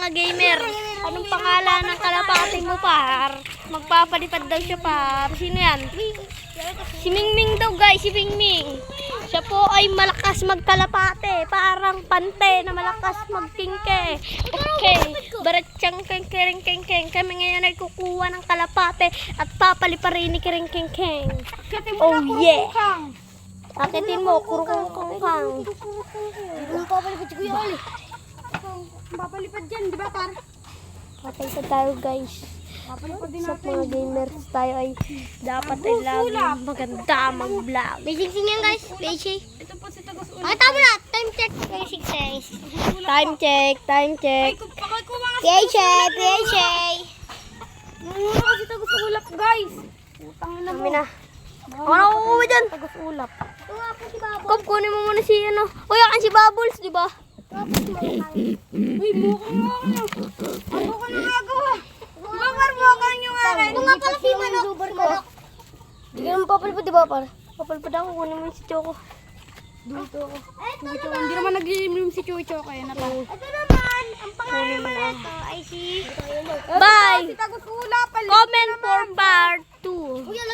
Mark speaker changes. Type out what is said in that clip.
Speaker 1: mga gamer. Anong pangalan ng kalapati mo, par? Magpapalipad daw siya, par. Sino yan? Si Mingming daw, guys. Si Mingming. Siya po ay malakas magkalapate. Parang pante na malakas magkingke. Okay. Baratsyang keng. Kami ngayon ay kukuha ng kalapate at papaliparin ni keng. Oh, yeah. Akitin mo, kurukong.
Speaker 2: Papalipad si Kuya Oli. Papalipad dyan, di ba, par?
Speaker 1: Patay pa tayo, guys.
Speaker 2: Papalipad din
Speaker 1: Sa
Speaker 2: natin.
Speaker 1: mga gamers tayo ay dapat ay lagi maganda mag-vlog.
Speaker 3: May singsing yan guys. Beshi.
Speaker 2: Ito po si Tagus Ulo.
Speaker 3: Pakita mo na. Time check. May singsing.
Speaker 1: Time check.
Speaker 2: Pakikuha nga
Speaker 3: Beshi.
Speaker 2: Muna kasi Tagus Ulap, guys. Utang na mo.
Speaker 1: Kami na. Ako na kukuha dyan.
Speaker 2: Tagus Ulap.
Speaker 3: Ito nga po si Babo.
Speaker 1: Kop, kunin mo muna si ano. Uy, akin si Bubbles, di ba?
Speaker 2: Uy, mukhang nyo. Ano ko na nagawa? Bakar mukhang nyo nga rin.
Speaker 3: Ito nga pala si Manok.
Speaker 1: Hindi ka naman papalipad, di ba, par? Papalipad ako, kunin mo yung si Choco.
Speaker 2: Dito ako. Hindi naman nag-iimlim si Chucho kaya na pa.
Speaker 3: Ito naman. Ang pangalan na ito ay si...
Speaker 1: Bye!
Speaker 2: Si Tagus Ulap.
Speaker 1: Comment for part 2.